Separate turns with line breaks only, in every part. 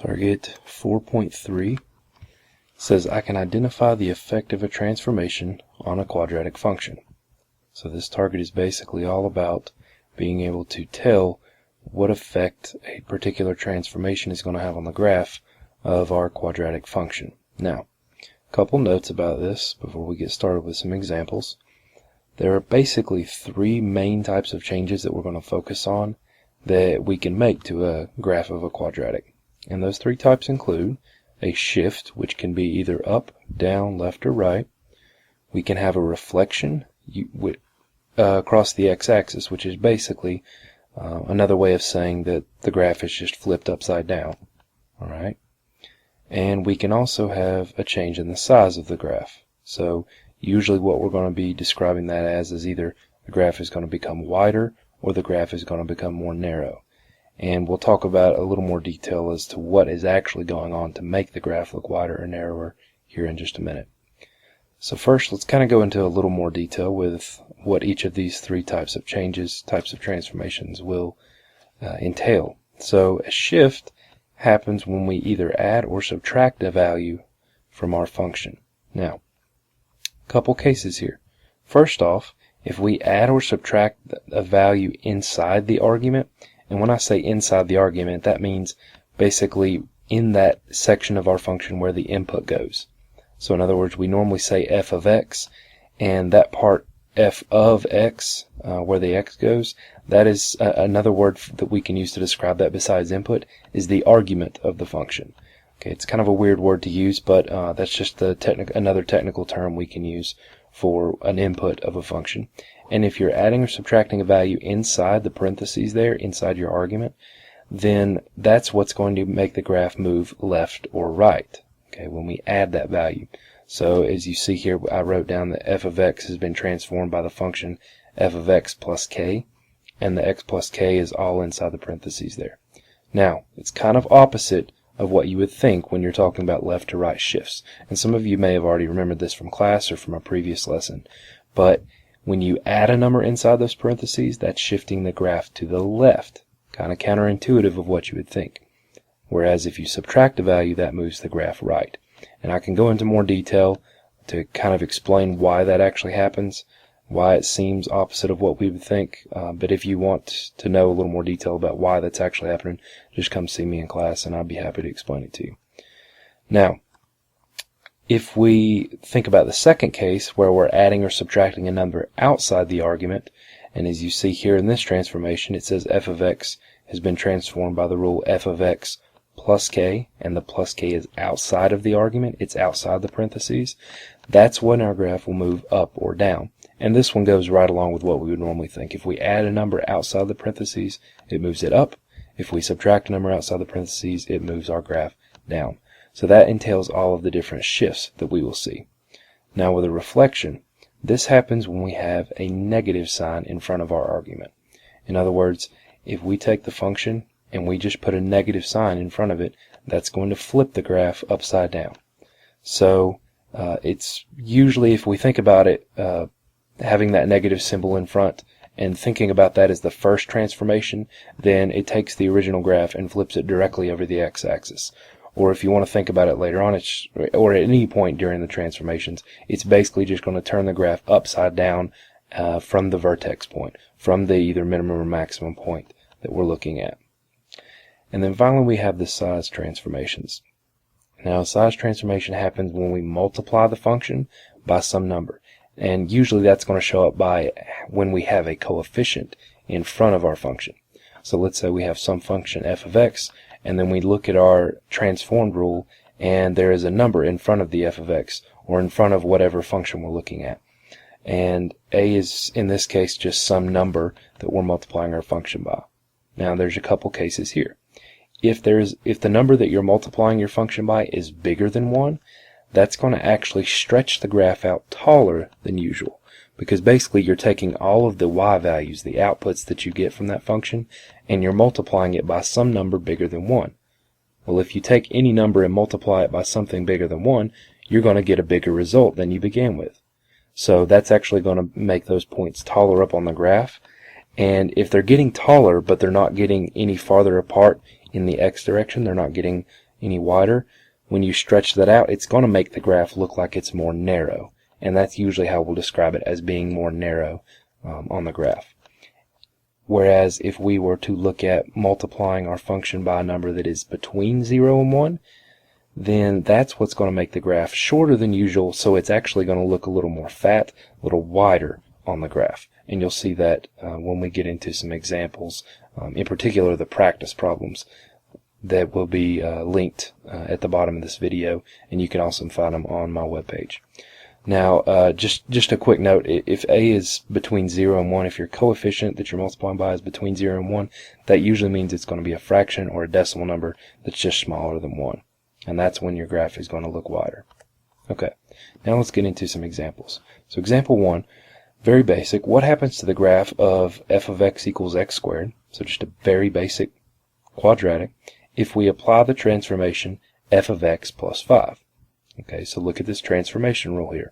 Target 4.3 says I can identify the effect of a transformation on a quadratic function. So this target is basically all about being able to tell what effect a particular transformation is going to have on the graph of our quadratic function. Now, a couple notes about this before we get started with some examples. There are basically three main types of changes that we're going to focus on that we can make to a graph of a quadratic. And those three types include a shift, which can be either up, down, left, or right. We can have a reflection across the x-axis, which is basically another way of saying that the graph is just flipped upside down. All right. And we can also have a change in the size of the graph. So usually what we're going to be describing that as is either the graph is going to become wider or the graph is going to become more narrow. And we'll talk about a little more detail as to what is actually going on to make the graph look wider or narrower here in just a minute. So first, let's kind of go into a little more detail with what each of these three types of changes, types of transformations will entail. So a shift happens when we either add or subtract a value from our function. Now, a couple cases here. First off, if we add or subtract a value inside the argument, and when I say inside the argument, that means basically in that section of our function where the input goes. So in other words, we normally say f of x, and that part f of x, where the x goes, that is another word that we can use to describe that besides input, is the argument of the function. Okay, it's kind of a weird word to use, but that's just another technical term we can use for an input of a function. And if you're adding or subtracting a value inside the parentheses there, inside your argument, then that's what's going to make the graph move left or right, okay, when we add that value. So as you see here, I wrote down that f of x has been transformed by the function f of x plus k, and the x plus k is all inside the parentheses there. Now, it's kind of opposite of what you would think when you're talking about left to right shifts. And some of you may have already remembered this from class or from a previous lesson. But when you add a number inside those parentheses, that's shifting the graph to the left. Kind of counterintuitive of what you would think. Whereas if you subtract a value, that moves the graph right. And I can go into more detail to kind of explain why that actually happens, why it seems opposite of what we would think. But if you want to know a little more detail about why that's actually happening, just come see me in class and I'd be happy to explain it to you. Now, if we think about the second case where we're adding or subtracting a number outside the argument, and as you see here in this transformation, it says f of x has been transformed by the rule f of x plus k, and the plus k is outside of the argument, it's outside the parentheses, that's when our graph will move up or down. And this one goes right along with what we would normally think. If we add a number outside the parentheses, it moves it up. If we subtract a number outside the parentheses, it moves our graph down. So that entails all of the different shifts that we will see. Now with a reflection, this happens when we have a negative sign in front of our argument. In other words, if we take the function and we just put a negative sign in front of it, that's going to flip the graph upside down. So it's usually, if we think about it, having that negative symbol in front and thinking about that as the first transformation, then it takes the original graph and flips it directly over the x-axis. Or if you want to think about it later on, or at any point during the transformations, it's basically just going to turn the graph upside down from the vertex point, from the either minimum or maximum point that we're looking at. And then finally we have the size transformations. Now, a size transformation happens when we multiply the function by some number. And usually that's going to show up by when we have a coefficient in front of our function. So let's say we have some function f of x, and then we look at our transformed rule, and there is a number in front of the f of x, or in front of whatever function we're looking at. And a is, in this case, just some number that we're multiplying our function by. Now, there's a couple cases here. If the number that you're multiplying your function by is bigger than 1, that's going to actually stretch the graph out taller than usual, because basically you're taking all of the y values, the outputs that you get from that function, and you're multiplying it by some number bigger than 1. Well, if you take any number and multiply it by something bigger than 1, you're going to get a bigger result than you began with. So that's actually going to make those points taller up on the graph. And if they're getting taller, but they're not getting any farther apart in the x direction, they're not getting any wider, when you stretch that out, it's going to make the graph look like it's more narrow. And that's usually how we'll describe it, as being more narrow on the graph. Whereas if we were to look at multiplying our function by a number that is between 0 and 1, then that's what's going to make the graph shorter than usual, so it's actually going to look a little more fat, a little wider on the graph. And you'll see that when we get into some examples, in particular the practice problems that will be linked at the bottom of this video, and you can also find them on my webpage. Now, just a quick note, if a is between 0 and 1, if your coefficient that you're multiplying by is between 0 and 1, that usually means it's going to be a fraction or a decimal number that's just smaller than 1. And that's when your graph is going to look wider. Okay, now let's get into some examples. So example 1, very basic. What happens to the graph of f of x equals x squared, so just a very basic quadratic, if we apply the transformation f of x plus 5? Okay, so look at this transformation rule here.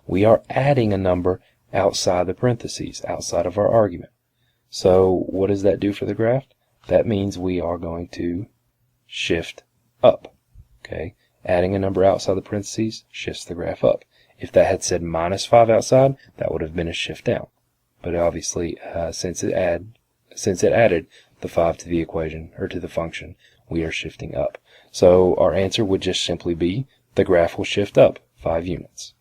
We are adding a number outside the parentheses, outside of our argument. So what does that do for the graph? That means we are going to shift up. Okay, adding a number outside the parentheses shifts the graph up. If that had said minus 5 outside, that would have been a shift down. But obviously, since it added the 5 to the equation, or to the function, we are shifting up. So our answer would just simply be the graph will shift up 5 units.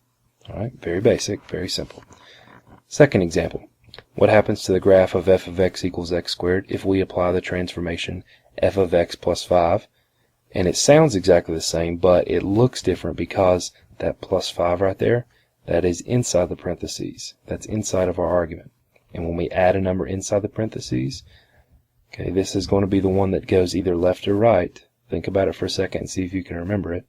All right, very basic, very simple. Second example. What happens to the graph of f of x equals x squared if we apply the transformation f of x plus 5? And it sounds exactly the same, but it looks different because that plus 5 right there, that is inside the parentheses. That's inside of our argument. And when we add a number inside the parentheses, okay, this is going to be the one that goes either left or right. Think about it for a second and see if you can remember it.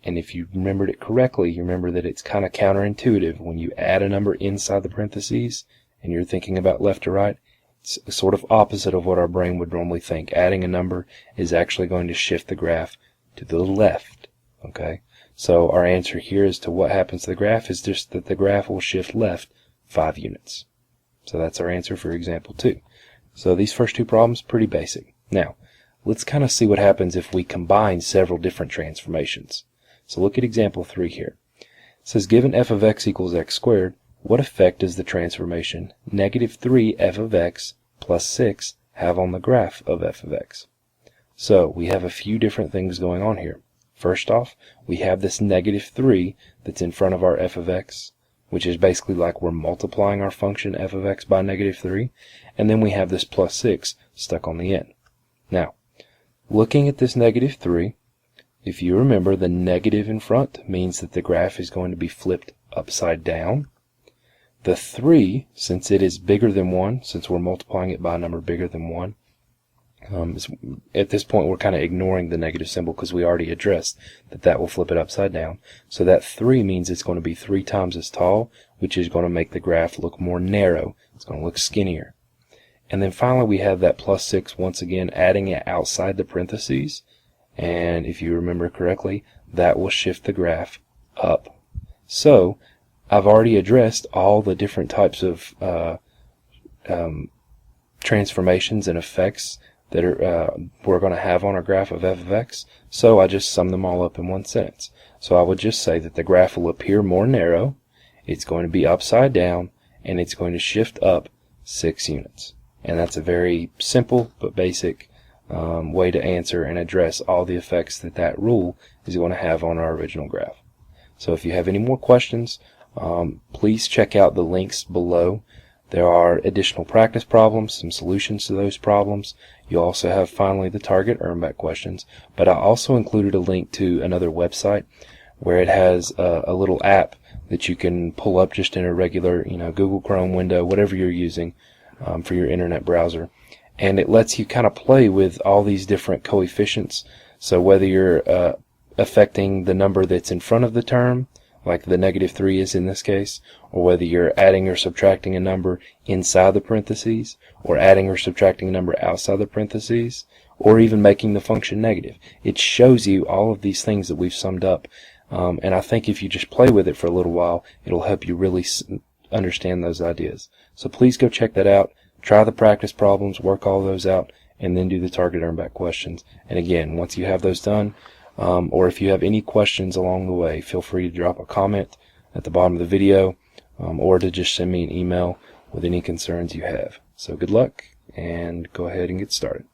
And if you remembered it correctly, you remember that it's kind of counterintuitive. When you add a number inside the parentheses and you're thinking about left or right, it's sort of opposite of what our brain would normally think. Adding a number is actually going to shift the graph to the left. Okay, so our answer here as to what happens to the graph is just that the graph will shift left 5 units. So that's our answer for example 2. So these first two problems, pretty basic. Now, let's kind of see what happens if we combine several different transformations. So look at example 3 here. It says, given f of x equals x squared, what effect does the transformation negative 3 f of x plus 6 have on the graph of f of x? So we have a few different things going on here. First off, we have this negative 3 that's in front of our f of x, which is basically like we're multiplying our function f of x by negative 3, and then we have this plus 6 stuck on the end. Now, looking at this negative 3, if you remember, the negative in front means that the graph is going to be flipped upside down. The 3, since it is bigger than 1, since we're multiplying it by a number bigger than 1, at this point we're kind of ignoring the negative symbol because we already addressed that that will flip it upside down. So that 3 means it's going to be 3 times as tall, which is going to make the graph look more narrow. It's going to look skinnier. And then finally we have that plus 6, once again adding it outside the parentheses. And if you remember correctly, that will shift the graph up. So I've already addressed all the different types of transformations and effects that we're going to have on our graph of f of x. So I just sum them all up in one sentence. So I would just say that the graph will appear more narrow, it's going to be upside down, and it's going to shift up 6 units. And that's a very simple but basic way to answer and address all the effects that that rule is going to have on our original graph. So if you have any more questions, please check out the links below. There are additional practice problems, some solutions to those problems. You also have finally the target earn-back questions, but I also included a link to another website where it has a little app that you can pull up just in a regular, Google Chrome window, whatever you're using for your internet browser. And it lets you kind of play with all these different coefficients. So whether you're affecting the number that's in front of the term, like the negative 3 is in this case, or whether you're adding or subtracting a number inside the parentheses, or adding or subtracting a number outside the parentheses, or even making the function negative. It shows you all of these things that we've summed up. And I think if you just play with it for a little while, it'll help you really understand those ideas. So please go check that out. Try the practice problems, work all those out, and then do the target earn back questions. And again, once you have those done, or if you have any questions along the way, feel free to drop a comment at the bottom of the video, or to just send me an email with any concerns you have. So good luck, and go ahead and get started.